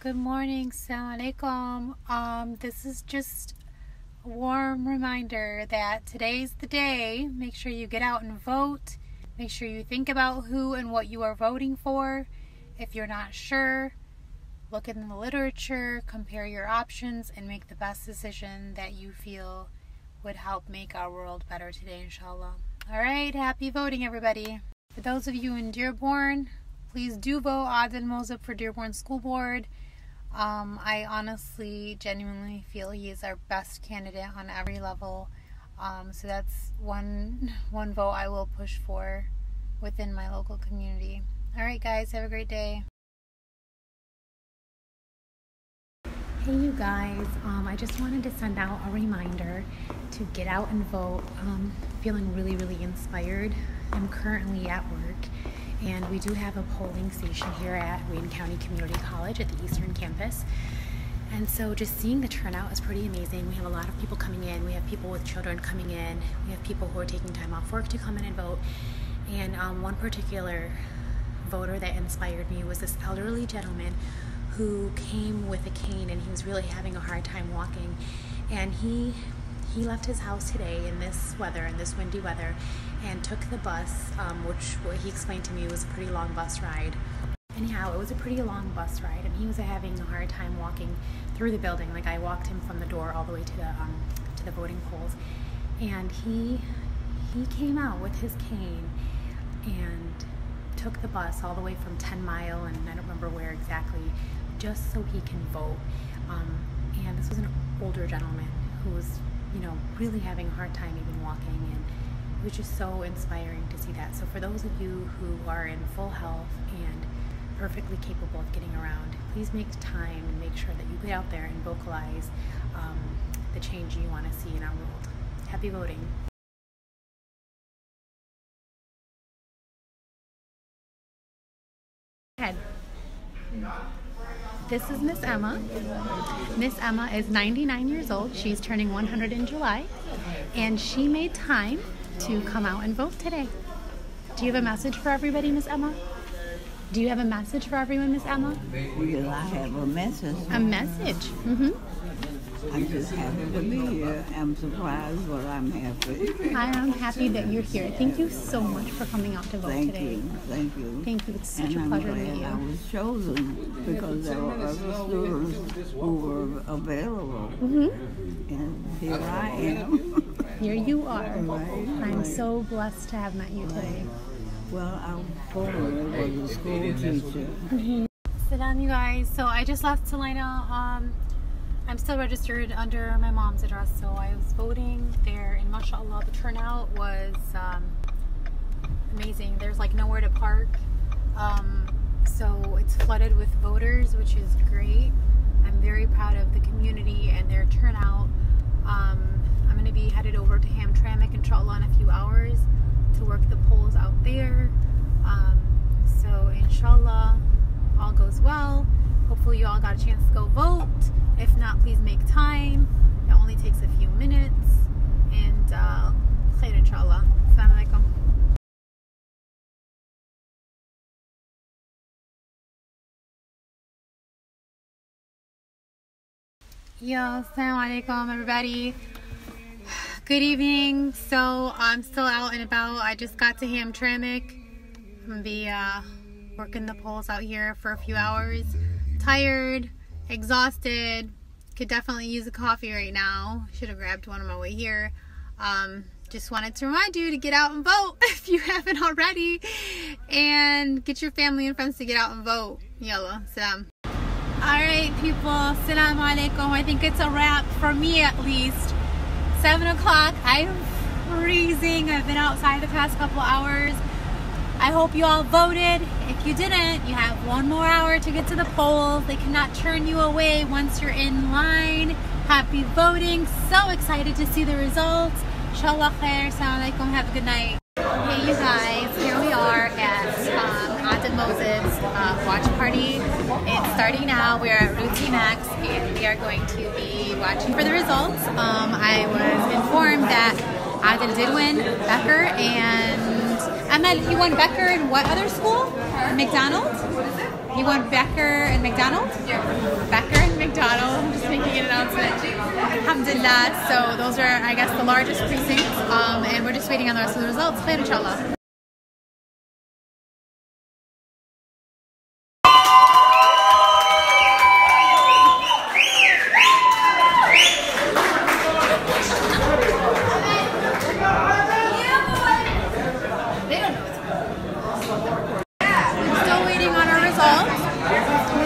Good morning, Assalamu alaikum. This is just a warm reminder that today's the day. Make sure you get out and vote. Make sure you think about who and what you are voting for. If you're not sure, look in the literature, compare your options, and make the best decision that you feel would help make our world better today, inshallah. Alright, happy voting, everybody. For those of you in Dearborn, please do vote Adil Mozab for Dearborn School Board. I honestly, genuinely feel he is our best candidate on every level. So that's one vote I will push for within my local community. Alright guys, have a great day. Hey you guys, I just wanted to send out a reminder to get out and vote. Feeling really inspired. I'm currently at work, and we do have a polling station here at Wayne County Community College at the Eastern Campus. And so just seeing the turnout is pretty amazing. We have a lot of people coming in. We have people with children coming in. We have people who are taking time off work to come in and vote. And one particular voter that inspired me was this elderly gentleman who came with a cane, and he was really having a hard time walking. And he left his house today in this weather, in this windy weather, and took the bus, which what he explained to me was a pretty long bus ride. Anyhow, it was a pretty long bus ride, and he was having a hard time walking through the building. Like, I walked him from the door all the way to the voting polls, and he came out with his cane and took the bus all the way from 10 Mile, and I don't remember where exactly, just so he can vote. And this was an older gentleman who was, really having a hard time even walking, and it was just so inspiring to see that. So for those of you who are in full health and perfectly capable of getting around, please make time and make sure that you get out there and vocalize the change you want to see in our world. Happy voting. Head. This is Miss Emma. Miss Emma is 99 years old. She's turning 100 in July, and she made time to come out and vote today. Do you have a message for everybody, Miss Emma? Do you have a message for everyone, Miss Emma? Yes, I have a message. A message? I'm just happy to be here. I'm surprised, but I'm happy. I'm happy that you're here. Thank you so much for coming out to vote today. Thank you. Thank you. It's such a pleasure to meet you. I was chosen because there were other students who were available. And here I am. Here you are. Right. I'm so blessed to have met you today. Well, I formerly was a school teacher. Sit down, you guys. So I just left Salina. I'm still registered under my mom's address, so I was voting there, and mashallah, the turnout was amazing. There's like nowhere to park, so it's flooded with voters, which is great. I'm very proud of the community and their turnout. I'm going to be headed over to Hamtramck, inshallah, in a few hours to work the polls out there. So inshallah, all goes well. Hopefully you all got a chance to go vote. If not, please make time. It only takes a few minutes. And khair inshallah. Assalamu alaikum. Yo, assalamu alaikum everybody. Good evening. So I'm still out and about. I just got to Hamtramck. I'm gonna be working the polls out here for a few hours. Tired, exhausted, could definitely use a coffee right now. Should have grabbed one on my way here. Just wanted to remind you to get out and vote if you haven't already, and get your family and friends to get out and vote. Yalla, salam. Alright people, assalamu alaikum. I think it's a wrap for me, at least. 7 o'clock. I'm freezing. I've been outside the past couple hours. I hope you all voted. If you didn't, you have 1 more hour to get to the polls. They cannot turn you away once you're in line. Happy voting. So excited to see the results. Inshallah khair. Assalamu alaikum. Have a good night. Hey you guys, here we are at Adil Mozab's watch party. It's starting now. We're at Routine X, and we are going to be watching for the results. I was informed that Adil did win Becker, and Ahmed, he won Becker in what other school? McDonald's? You want Becker and McDonald? Yeah. Becker and McDonald. I'm just making an announcement. Alhamdulillah. So those are, I guess, the largest precincts. And we're just waiting on the rest of the results. Khair, inshallah.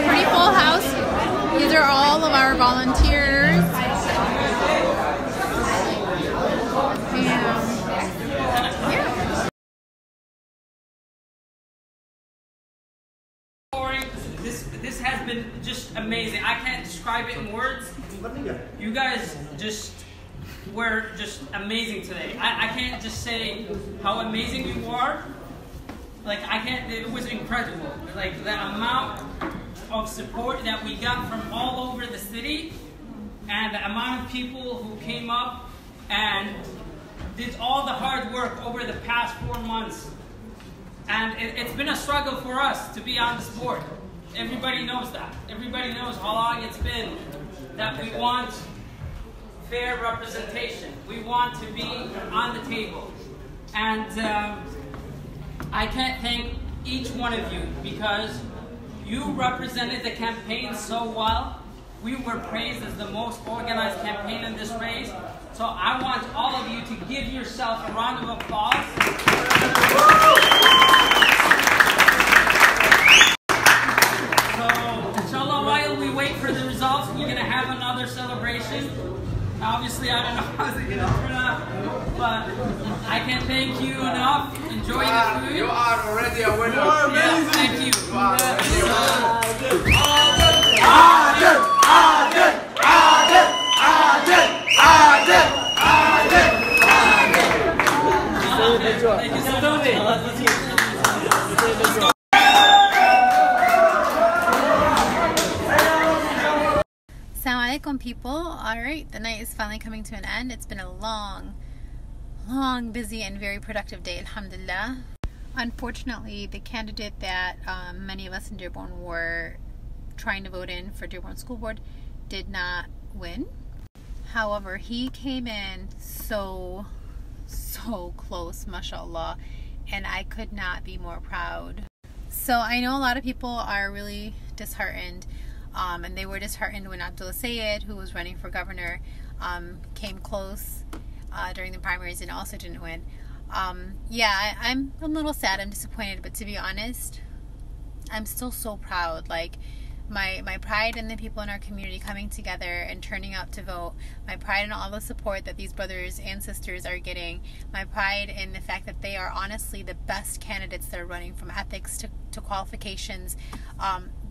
Pretty full house. These are all of our volunteers. Yeah. This has been just amazing. I can't describe it in words. You guys were just amazing today. I can't just say how amazing you are. Like, it was incredible. Like, the amount of support that we got from all over the city, and the amount of people who came up and did all the hard work over the past 4 months. And it's been a struggle for us to be on this board. Everybody knows that. Everybody knows how long it's been that we want fair representation. We want to be on the table. And I can't thank each one of you because you represented the campaign so well. We were praised as the most organized campaign in this race. So I want all of you to give yourself a round of applause. So inshallah, while we wait for the results, we're going to have another celebration. Obviously, I don't know how it's going to turn out, but I can't thank you enough. Enjoy the food. You are already a winner. Yeah, thank you. You are already a winner. Thank you so much. Assalamu alaikum, people. Alright, the night is finally coming to an end. It's been a long, busy, and very productive day, alhamdulillah. Unfortunately, the candidate that many of us in Dearborn were trying to vote in for Dearborn School Board did not win. However, he came in so close, mashallah, and I could not be more proud. So I know a lot of people are really disheartened. And they were disheartened when Abdullah Sayed, who was running for governor, came close during the primaries and also didn't win. Yeah, I'm a little sad, I'm disappointed, but to be honest, I'm still so proud. Like, my pride in the people in our community coming together and turning out to vote, my pride in all the support that these brothers and sisters are getting, my pride in the fact that they are honestly the best candidates that are running, from ethics to qualifications.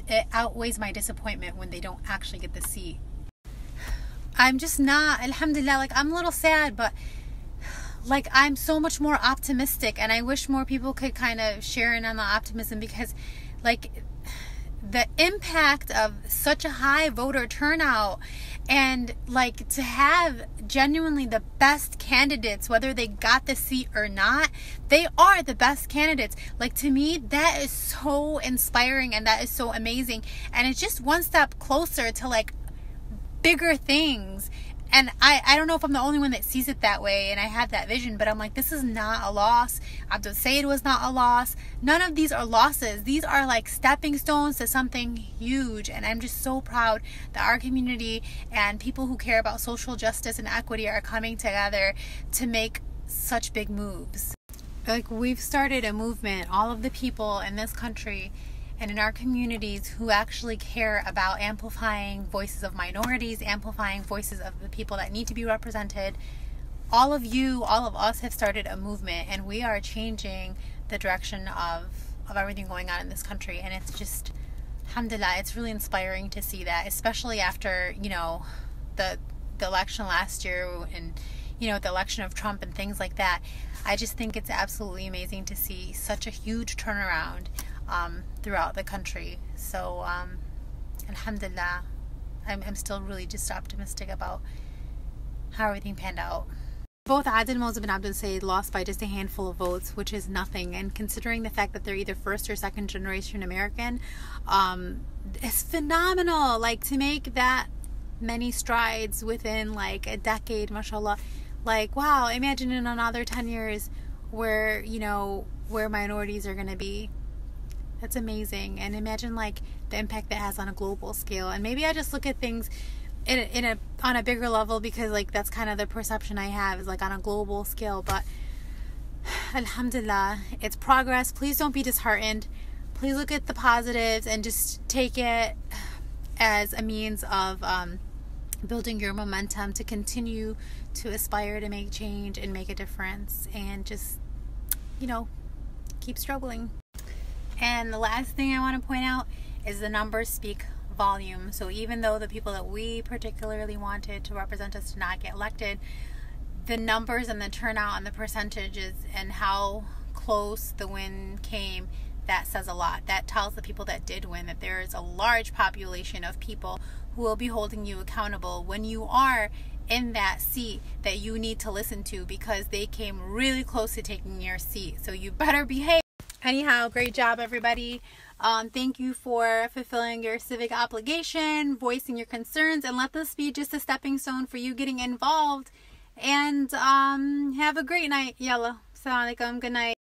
It outweighs my disappointment when they don't actually get the seat. I'm just not, alhamdulillah, like, I'm a little sad, but like, I'm so much more optimistic, and I wish more people could kind of share in on the optimism, because like, the impact of such a high voter turnout, and like, to have genuinely the best candidates, whether they got the seat or not, they are the best candidates. Like, to me, that is so inspiring, and that is so amazing, and it's just one step closer to like bigger things. And I don't know if I'm the only one that sees it that way, and I have that vision, but I'm like, this is not a loss. Abdul Sayed was not a loss. None of these are losses. These are like stepping stones to something huge, and I'm just so proud that our community and people who care about social justice and equity are coming together to make such big moves. Like, we've started a movement, all of the people in this country and in our communities who actually care about amplifying voices of minorities, amplifying voices of the people that need to be represented. All of you, all of us have started a movement, and we are changing the direction of everything going on in this country. And it's just, alhamdulillah, it's really inspiring to see that, especially after, you know, the election last year, and, you know, the election of Trump and things like that. I just think it's absolutely amazing to see such a huge turnaround throughout the country. So alhamdulillah, I'm still really just optimistic about how everything panned out. Both Adil Mosab and Abdul Said lost by just a handful of votes, which is nothing. And considering the fact that they're either first or second generation American, it's phenomenal. Like, to make that many strides within like a decade, mashallah. Like, wow, imagine in another 10 years where, you know, where minorities are going to be. That's amazing. And imagine like the impact that has on a global scale. And maybe I just look at things on a bigger level, because like that's kind of the perception I have, is like on a global scale. But alhamdulillah, it's progress. Please don't be disheartened. Please look at the positives and just take it as a means of building your momentum to continue to aspire to make change and make a difference, and just, you know, keep struggling. And the last thing I want to point out is the numbers speak volume. So even though the people that we particularly wanted to represent us did not get elected, the numbers and the turnout and the percentages and how close the win came, that says a lot. That tells the people that did win that there is a large population of people who will be holding you accountable when you are in that seat that you need to listen to, because they came really close to taking your seat. So you better behave. Anyhow, great job, everybody. Thank you for fulfilling your civic obligation, voicing your concerns, and let this be just a stepping stone for you getting involved. And have a great night. Yalla. Assalamu alaikum. Good night.